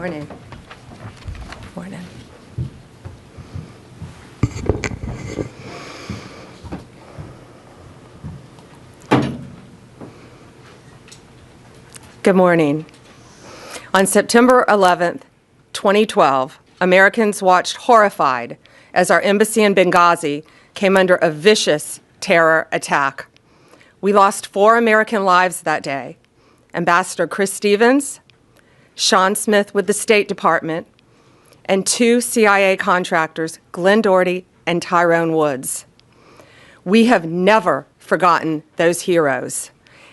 Morning. Morning. Good morning. On September 11th, 2012, Americans watched horrified as our embassy in Benghazi came under a vicious terror attack. We lost 4 American lives that day. Ambassador Chris Stevens, Sean Smith with the State Department, and 2 CIA contractors, Glenn Doherty and Tyrone Woods. We have never forgotten those heroes,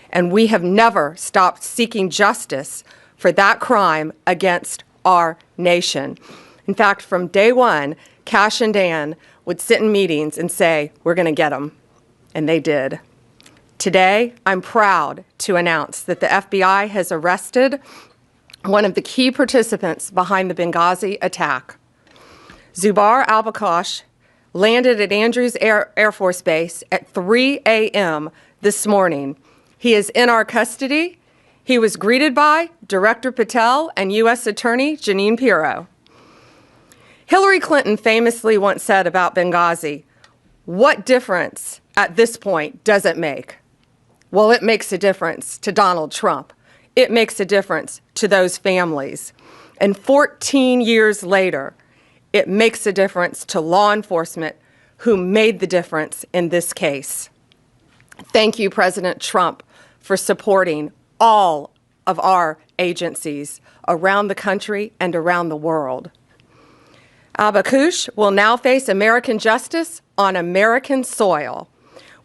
and we have never stopped seeking justice for that crime against our nation. In fact, from day one, Kash and Dan would sit in meetings and say, we're going to get them, and they did. Today, I'm proud to announce that the FBI has arrested one of the key participants behind the Benghazi attack. Zubair al-Bakosh landed at Andrews Air Force Base at 3 a.m. this morning. He is in our custody. He was greeted by Director Patel and U.S. Attorney Jeanine Pirro. Hillary Clinton famously once said about Benghazi, "What difference at this point does it make?" Well, it makes a difference to Donald Trump. It makes a difference to those families. And 14 years later, it makes a difference to law enforcement who made the difference in this case. Thank you, President Trump, for supporting all of our agencies around the country and around the world. Al-Bakosh will now face American justice on American soil.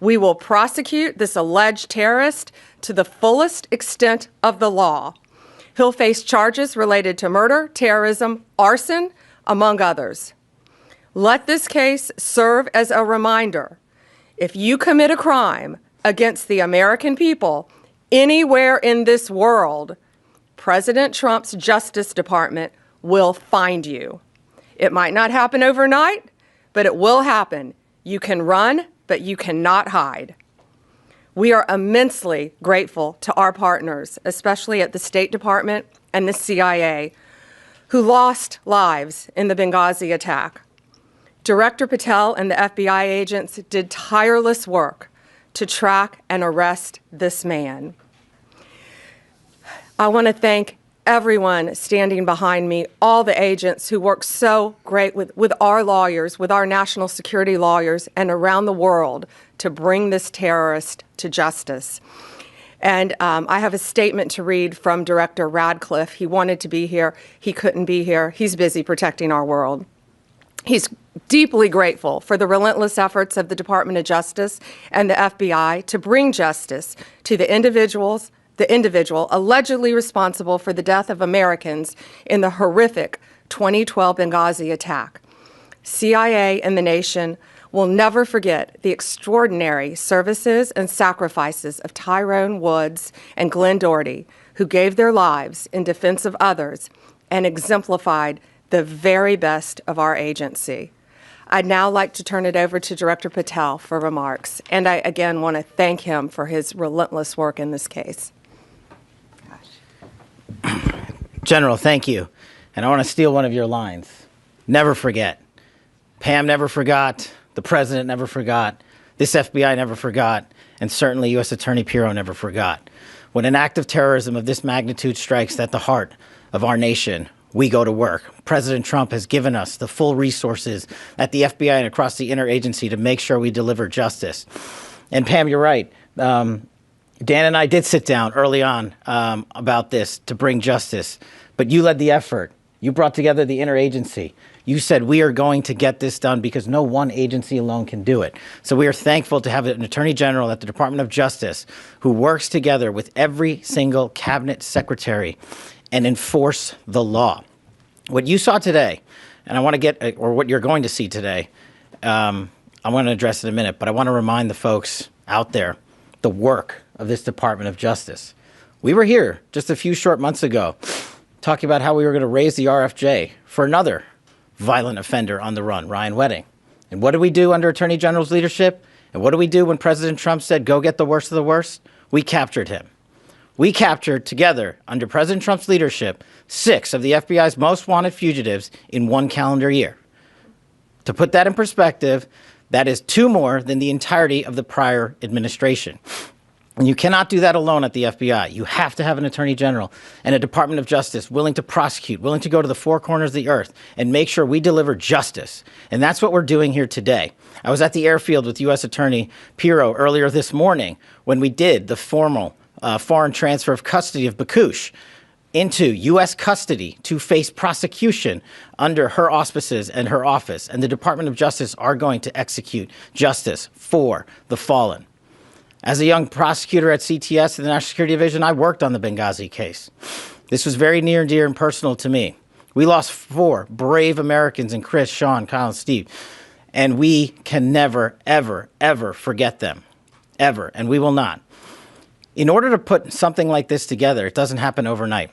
We will prosecute this alleged terrorist to the fullest extent of the law. He'll face charges related to murder, terrorism, arson, among others. Let this case serve as a reminder. If you commit a crime against the American people anywhere in this world, President Trump's Justice Department will find you. It might not happen overnight, but it will happen. You can run, but you cannot hide. We are immensely grateful to our partners, especially at the State Department and the CIA, who lost lives in the Benghazi attack. Director Patel and the FBI agents did tireless work to track and arrest this man. I want to thank everyone standing behind me, all the agents who work so great with our lawyers, with our national security lawyers, and around the world to bring this terrorist to justice. And I have a statement to read from Director Radcliffe. He wanted to be here. He couldn't be here. He's busy protecting our world. He's deeply grateful for the relentless efforts of the Department of Justice and the FBI to bring justice to the individual allegedly responsible for the death of Americans in the horrific 2012 Benghazi attack. CIA and the nation will never forget the extraordinary services and sacrifices of Tyrone Woods and Glenn Doherty, who gave their lives in defense of others and exemplified the very best of our agency. I'd now like to turn it over to Director Patel for remarks, and I again want to thank him for his relentless work in this case. General, thank you. And I want to steal one of your lines. Never forget. Pam never forgot. The President never forgot. This FBI never forgot. And certainly U.S. Attorney Pirro never forgot. When an act of terrorism of this magnitude strikes at the heart of our nation, we go to work. President Trump has given us the full resources at the FBI and across the interagency to make sure we deliver justice. And Pam, you're right. Dan and I did sit down early on about this to bring justice, but you led the effort. You brought together the interagency. You said we are going to get this done because no one agency alone can do it. So we are thankful to have an Attorney General at the Department of Justice who works together with every single cabinet secretary and enforce the law. What you saw today, and I want to get, or what you're going to see today, I want to address in a minute, but I want to remind the folks out there the work of this Department of Justice. We were here just a few short months ago talking about how we were going to raise the RFJ for another violent offender on the run, Ryan Wedding. And what did we do under Attorney General's leadership? And what did we do when President Trump said, go get the worst of the worst? We captured him. We captured together, under President Trump's leadership, 6 of the FBI's most wanted fugitives in 1 calendar year. To put that in perspective, that is 2 more than the entirety of the prior administration. And you cannot do that alone at the FBI. You have to have an attorney general and a Department of Justice willing to prosecute, willing to go to the 4 corners of the earth and make sure we deliver justice. And that's what we're doing here today. I was at the airfield with U.S. Attorney Pirro earlier this morning when we did the formal foreign transfer of custody of Bakush into U.S. custody to face prosecution under her auspices and her office. And the Department of Justice are going to execute justice for the fallen. As a young prosecutor at CTS in the National Security Division, I worked on the Benghazi case. This was very near and dear and personal to me. We lost 4 brave Americans in Chris, Sean, Kyle, and Steve. And we can never, ever, ever forget them. Ever. And we will not. In order to put something like this together, it doesn't happen overnight.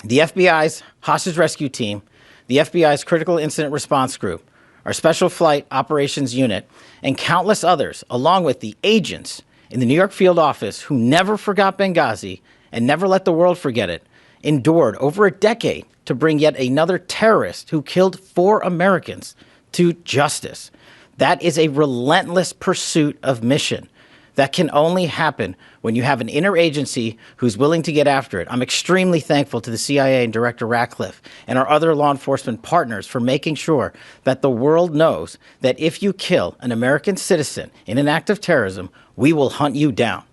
The FBI's hostage rescue team, the FBI's critical incident response group, our special flight operations unit, and countless others, along with the agents in the New York field office who never forgot Benghazi and never let the world forget it, endured over a decade to bring yet another terrorist who killed 4 Americans to justice. That is a relentless pursuit of mission. That can only happen when you have an interagency who's willing to get after it. I'm extremely thankful to the CIA and Director Ratcliffe and our other law enforcement partners for making sure that the world knows that if you kill an American citizen in an act of terrorism, we will hunt you down.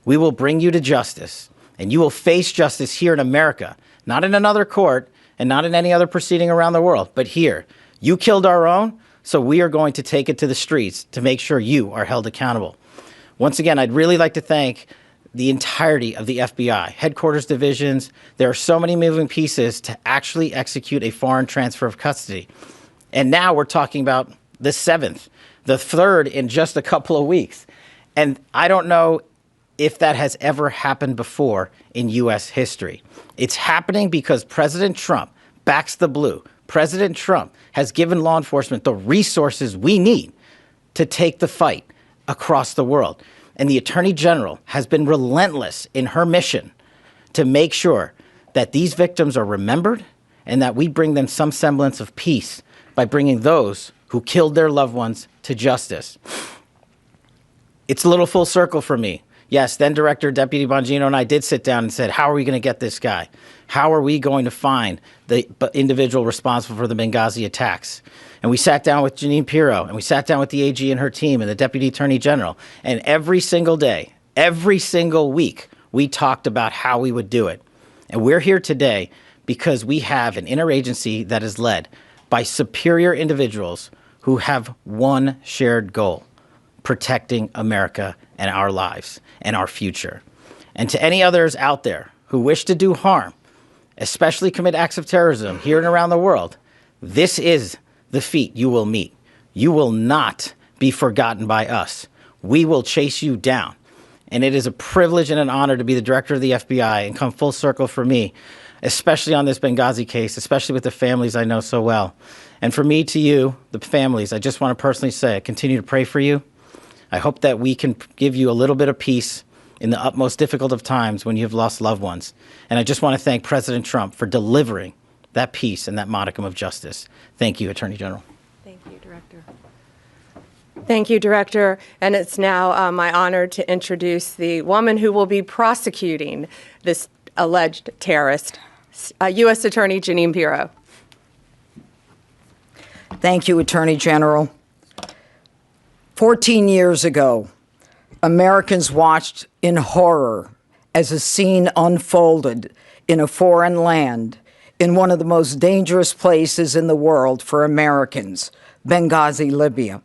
We will bring you to justice, and you will face justice here in America, not in another court and not in any other proceeding around the world, but here. You killed our own, so we are going to take it to the streets to make sure you are held accountable. Once again, I'd really like to thank the entirety of the FBI, headquarters divisions. There are so many moving pieces to actually execute a foreign transfer of custody. And now we're talking about the 7th, the 3rd in just a couple of weeks. And I don't know if that has ever happened before in U.S. history. It's happening because President Trump backs the blue. President Trump has given law enforcement the resources we need to take the fight across the world. And the Attorney General has been relentless in her mission to make sure that these victims are remembered and that we bring them some semblance of peace by bringing those who killed their loved ones to justice. It's a little full circle for me. Yes, then Director Deputy Bongino and I did sit down and said, how are we going to get this guy? How are we going to find the individual responsible for the Benghazi attacks? And we sat down with Janine Pirro, and we sat down with the AG and her team and the Deputy Attorney General. And every single day, every single week, we talked about how we would do it. And we're here today because we have an interagency that is led by superior individuals who have one shared goal: protecting America and our lives and our future. And to any others out there who wish to do harm, especially commit acts of terrorism here and around the world, this is the feat you will meet. You will not be forgotten by us. We will chase you down. And it is a privilege and an honor to be the director of the FBI and come full circle for me, especially on this Benghazi case, especially with the families I know so well. And for me to you, the families, I just want to personally say, I continue to pray for you. I hope that we can give you a little bit of peace in the utmost difficult of times when you have lost loved ones. And I just want to thank President Trump for delivering that peace and that modicum of justice. Thank you, Attorney General. Thank you, Director. Thank you, Director. And it's now my honor to introduce the woman who will be prosecuting this alleged terrorist, U.S. Attorney Janine Pirro. Thank you, Attorney General. 14 years ago, Americans watched in horror as a scene unfolded in a foreign land, in one of the most dangerous places in the world for Americans, Benghazi, Libya.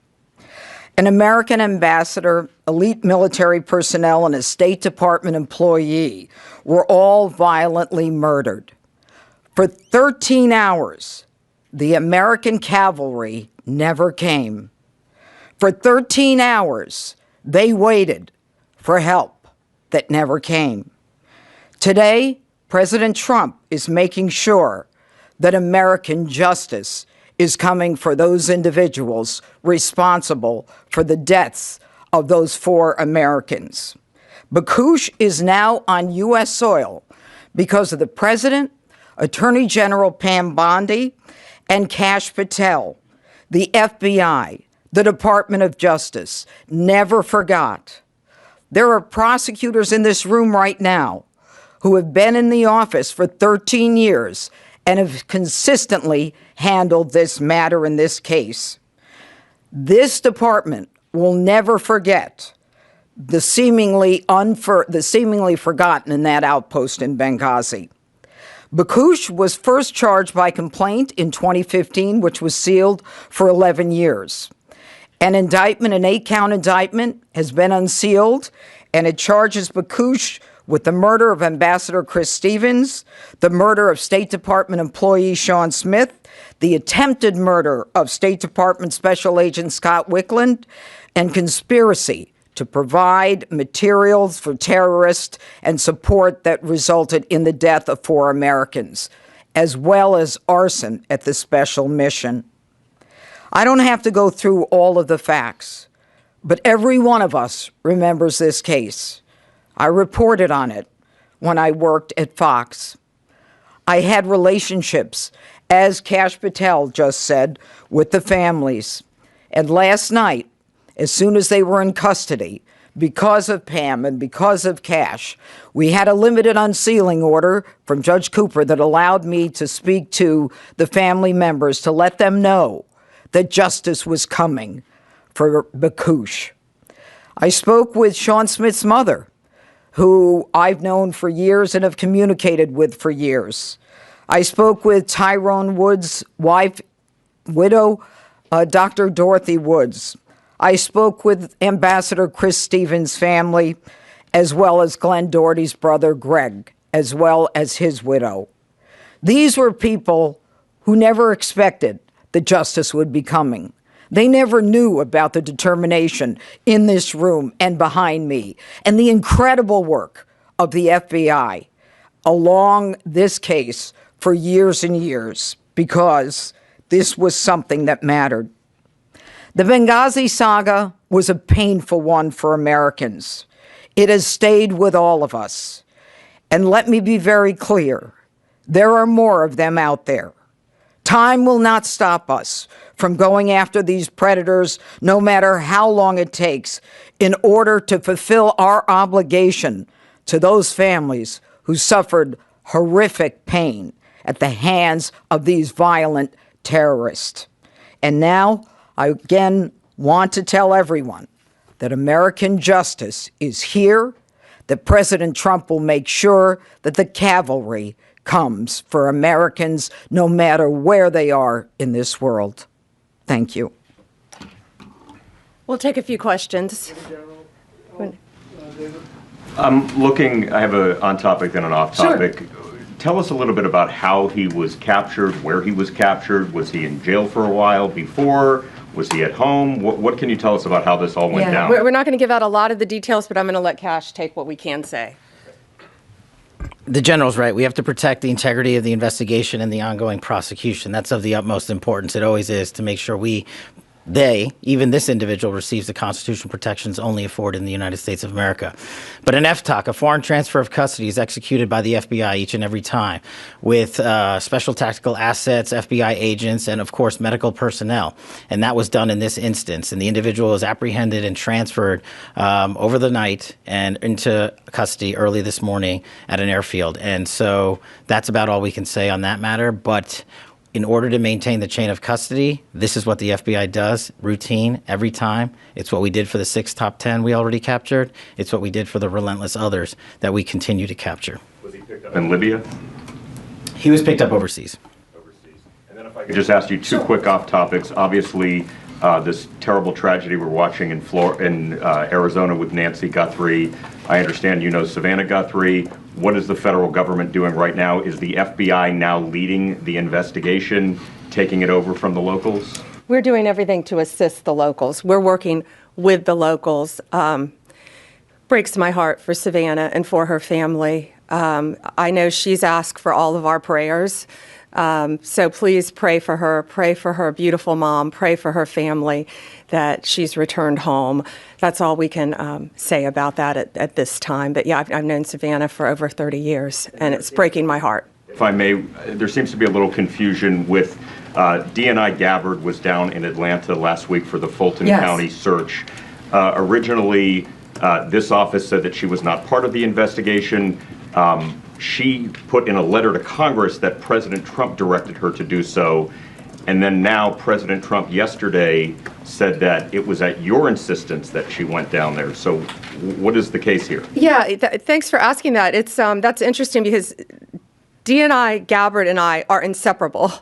An American ambassador, elite military personnel, and a State Department employee were all violently murdered. For 13 hours, the American cavalry never came. For 13 hours, they waited for help that never came. Today, President Trump is making sure that American justice is coming for those individuals responsible for the deaths of those 4 Americans. Bakush is now on U.S. soil because of the President, Attorney General Pam Bondi, and Kash Patel. The FBI, the Department of Justice, never forgot. There are prosecutors in this room right now who have been in the office for 13 years and have consistently handled this matter in this case. This department will never forget the seemingly forgotten in that outpost in Benghazi. Bakush was first charged by complaint in 2015, which was sealed for 11 years. An 8-count indictment, has been unsealed, and it charges Bakush with the murder of Ambassador Chris Stevens, the murder of State Department employee Sean Smith, the attempted murder of State Department Special Agent Scott Wickland, and conspiracy to provide materials for terrorists and support that resulted in the death of 4 Americans, as well as arson at the special mission. I don't have to go through all of the facts, but every one of us remembers this case. I reported on it when I worked at Fox. I had relationships, as Kash Patel just said, with the families. And last night, as soon as they were in custody, because of Pam and because of Kash, we had a limited unsealing order from Judge Cooper that allowed me to speak to the family members to let them know that justice was coming for Bakush. I spoke with Sean Smith's mother, who I've known for years and have communicated with for years. I spoke with Tyrone Woods' widow, Dr. Dorothy Woods. I spoke with Ambassador Chris Stevens' family, as well as Glenn Doherty's brother, Greg, as well as his widow. These were people who never expected that justice would be coming. They never knew about the determination in this room and behind me and the incredible work of the FBI along this case for years and years, because this was something that mattered. The Benghazi saga was a painful one for Americans. It has stayed with all of us. And let me be very clear, there are more of them out there. Time will not stop us from going after these predators, no matter how long it takes, in order to fulfill our obligation to those families who suffered horrific pain at the hands of these violent terrorists. And now, I again want to tell everyone that American justice is here, that President Trump will make sure that the cavalry comes for Americans no matter where they are in this world. Thank you. We'll take a few questions. I have an on-topic and an off-topic. Sure. Tell us a little bit about how he was captured, where he was captured. Was he in jail for a while before? Was he at home? What can you tell us about how this all went down? We're not going to give out a lot of the details, but I'm going to let Kash take what we can say. The general's right. We have to protect the integrity of the investigation and the ongoing prosecution. That's of the utmost importance. It always is, to make sure even this individual receives the constitutional protections only afforded in the United States of America. But an FTOC, a foreign transfer of custody, is executed by the FBI each and every time with special tactical assets, FBI agents, and of course medical personnel. And that was done in this instance. And the individual was apprehended and transferred over the night and into custody early this morning at an airfield. And so that's about all we can say on that matter. But in order to maintain the chain of custody, this is what the FBI does, routine, every time. It's what we did for the 6 top 10 we already captured. It's what we did for the relentless others that we continue to capture. Was he picked up in Libya? He was picked up overseas. And then if I could just ask you two quick off topics. Obviously, this terrible tragedy we're watching in Arizona with Nancy Guthrie. I understand you know Savannah Guthrie. What is the federal government doing right now? Is the FBI now leading the investigation, taking it over from the locals? We're doing everything to assist the locals. We're working with the locals. Breaks my heart for Savannah and for her family. I know she's asked for all of our prayers. So please pray for her beautiful mom, pray for her family that she's returned home. That's all we can say about that at this time. But yeah, I've known Savannah for over 30 years, and it's breaking my heart. If I may, there seems to be a little confusion with DNI Gabbard was down in Atlanta last week for the Fulton Yes. County search. Originally, this office said that she was not part of the investigation. She put in a letter to Congress that President Trump directed her to do so. And then now President Trump yesterday said that it was at your insistence that she went down there. So what is the case here? Yeah, thanks for asking that. It's that's interesting because DNI Gabbard and I are inseparable.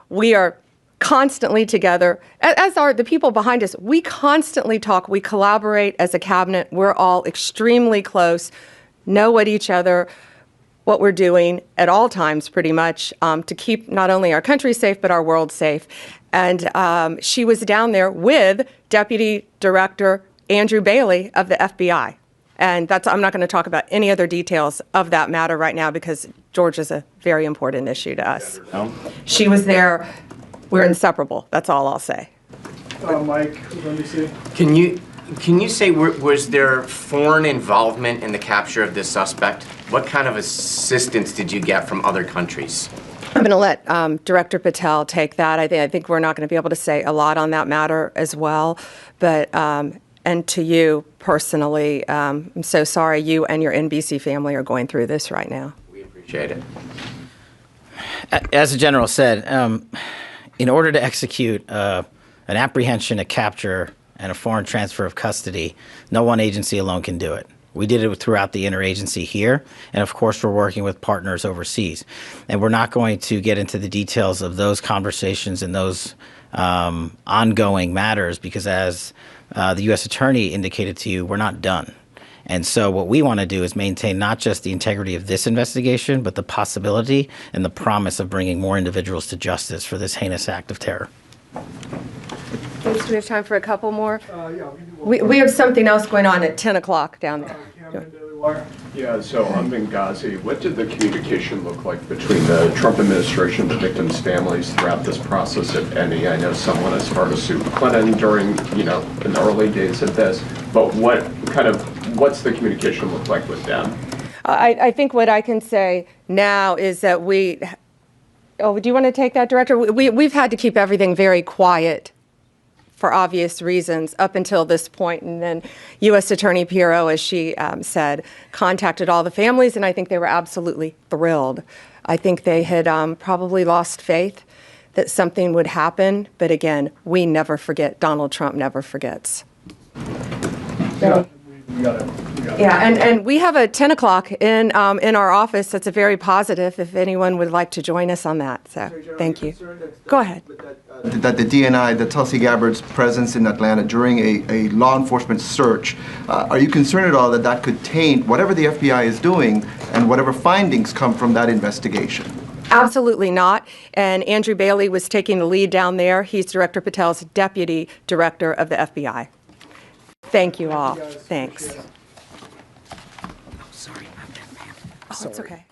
We are constantly together, as are the people behind us. We constantly talk. We collaborate as a cabinet. We're all extremely close, know what each other, what we're doing at all times, pretty much, to keep not only our country safe, but our world safe. And she was down there with Deputy Director Andrew Bailey of the FBI. And I'm not going to talk about any other details of that matter right now because Georgia's a very important issue to us. She was there. We're inseparable. That's all I'll say. Mike, let me see. Can you say, was there foreign involvement in the capture of this suspect? What kind of assistance did you get from other countries? I'm going to let Director Patel take that. I think we're not going to be able to say a lot on that matter as well. But, and to you personally, I'm so sorry you and your NBC family are going through this right now. We appreciate it. As the general said, in order to execute an apprehension, a capture, and a foreign transfer of custody, no one agency alone can do it. We did it throughout the interagency here, and of course we're working with partners overseas. And we're not going to get into the details of those conversations and those ongoing matters because as the U.S. Attorney indicated to you, we're not done. And so what we want to do is maintain not just the integrity of this investigation, but the possibility and the promise of bringing more individuals to justice for this heinous act of terror. Thanks. Do we have time for a couple more? Yeah, We have something else going on at 10 o'clock down there. Yeah, so on Benghazi, what did the communication look like between the Trump administration and the victims' families throughout this process, if any? I know someone as far as Sue Clinton during, in the early days of this, but what's the communication look like with them? I think what I can say now is that do you want to take that, Director? We've had to keep everything very quiet for obvious reasons up until this point. And then U.S. Attorney Pirro, as she said, contacted all the families, and I think they were absolutely thrilled. I think they had probably lost faith that something would happen. But again, we never forget. Donald Trump never forgets. So, yeah, and we have a 10 o'clock in our office. That's a very positive if anyone would like to join us on that. So thank you. Go ahead. That the DNI, that Tulsi Gabbard's presence in Atlanta during a law enforcement search, are you concerned at all that that could taint whatever the FBI is doing and whatever findings come from that investigation? Absolutely not. And Andrew Bailey was taking the lead down there. He's Director Patel's deputy director of the FBI. Thank you all. Thanks. Sorry about that, ma'am. Oh, it's okay.